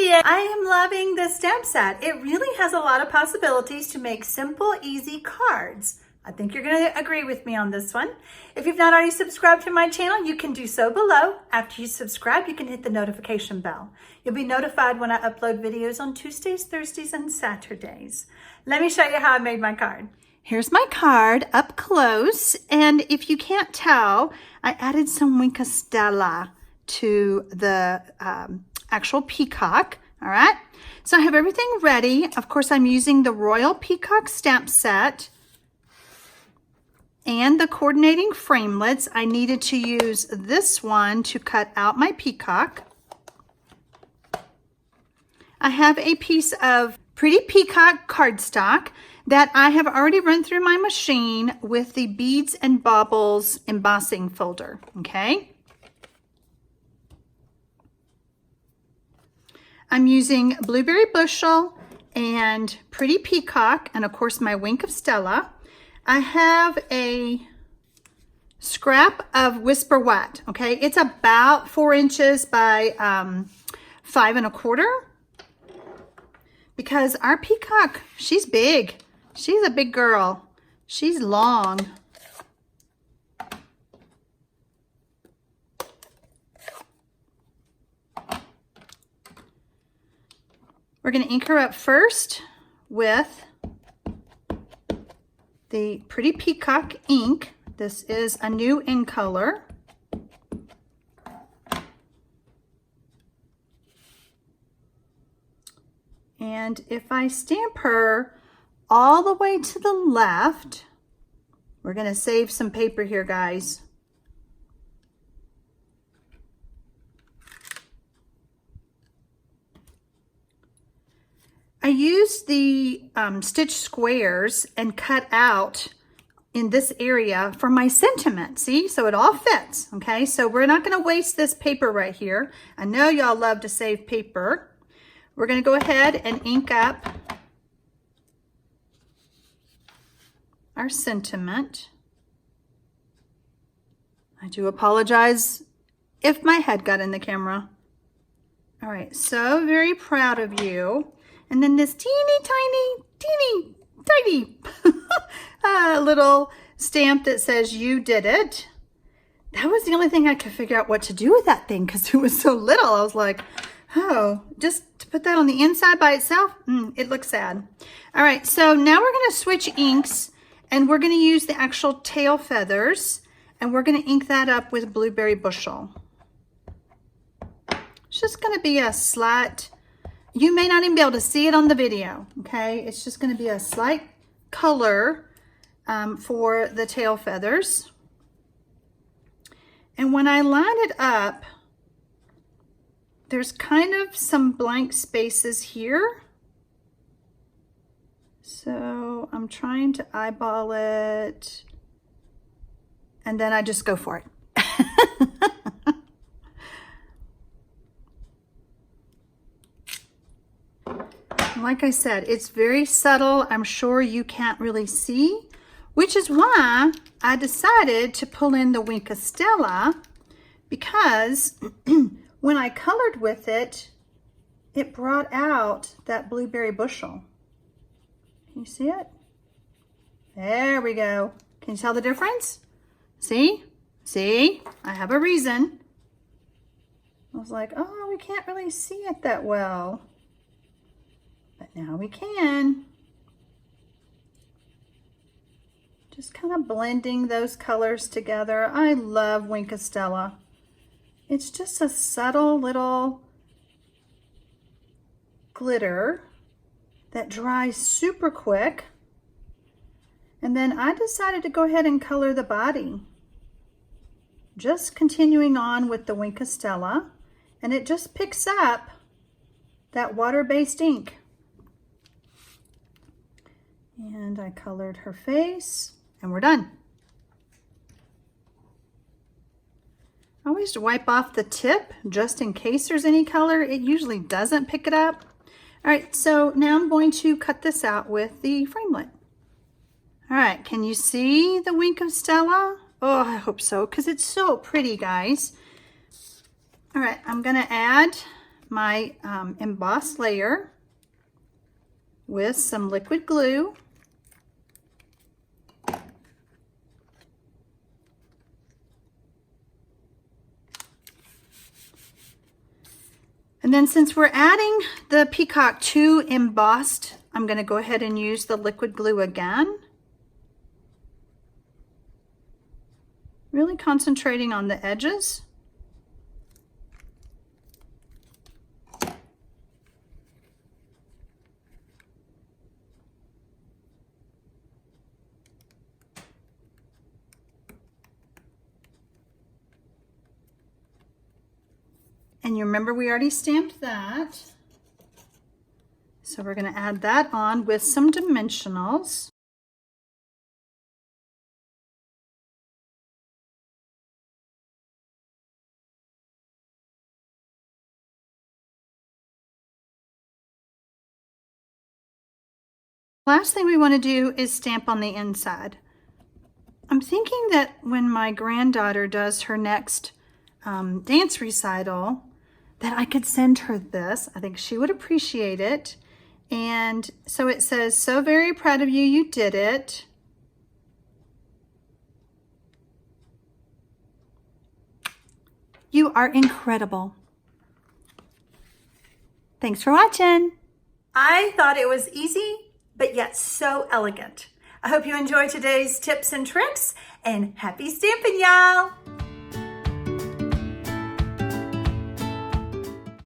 Hi! I am loving this stamp set. It really has a lot of possibilities to make simple, easy cards. I think you're going to agree with me on this one. If you've not already subscribed to my channel, you can do so below. After you subscribe, you can hit the notification bell. You'll be notified when I upload videos on Tuesdays, Thursdays, and Saturdays. Let me show you how I made my card. Here's my card up close, and if you can't tell, I added some Wink of Stella to the actual peacock. All right, so I have everything ready. Of course, I'm using the Royal Peacock stamp set and the coordinating framelits. I needed to use this one to cut out my peacock. I have a piece of Pretty Peacock cardstock that I have already run through my machine with the beads and baubles embossing folder, okay? I'm using Blueberry Bushel and Pretty Peacock, and of course my Wink of Stella. I have a scrap of Whisper What, okay? It's about 4 inches by 5 1/4. Because our peacock, she's big. She's a big girl. She's long. We're going to ink her up first with the Pretty Peacock ink. This is a new in color. And if I stamp her all the way to the left, we're going to save some paper here, guys. I used the stitch squares and cut out in this area for my sentiment. See, so it all fits. Okay, so we're not going to waste this paper right here. I know y'all love to save paper. We're going to go ahead and ink up our sentiment. I do apologize if my head got in the camera. All right, so very proud of you. And then this teeny tiny little stamp that says you did it. That was the only thing I could figure out what to do with that thing because it was so little. I was like, oh, just to put that on the inside by itself, it looks sad. All right, so now we're going to switch inks, and we're going to use the actual tail feathers, and we're going to ink that up with Blueberry Bushel. It's just going to be a slight, you may not even be able to see it on the video, okay? It's just going to be a slight color for the tail feathers. And when I line it up, there's kind of some blank spaces here. So I'm trying to eyeball it, and then I just go for it. Like I said, it's very subtle. I'm sure you can't really see, which is why I decided to pull in the Wink of Stella, because when I colored with it, it brought out that Blueberry Bushel. Can you see it? There we go. Can you tell the difference? See? See? I have a reason. I was like, oh, we can't really see it that well. But now we can. Just kind of blending those colors together. I love Wink of Stella. It's just a subtle little glitter that dries super quick. And then I decided to go ahead and color the body. Just continuing on with the Wink of Stella, and it just picks up that water-based ink. And I colored her face, and we're done. I always wipe off the tip just in case there's any color. It usually doesn't pick it up. All right, so now I'm going to cut this out with the framelit. All right, can you see the Wink of Stella? Oh, I hope so, because it's so pretty, guys. All right, I'm gonna add my embossed layer with some liquid glue. And then since we're adding the peacock to embossed, I'm going to go ahead and use the liquid glue again. Really concentrating on the edges. And you remember we already stamped that. So we're going to add that on with some dimensionals. Last thing we want to do is stamp on the inside. I'm thinking that when my granddaughter does her next dance recital, that I could send her this. I think she would appreciate it. And so it says, "So very proud of you, you did it." You are incredible. Thanks for watching. I thought it was easy, but yet so elegant. I hope you enjoyed today's tips and tricks, and happy stamping, y'all.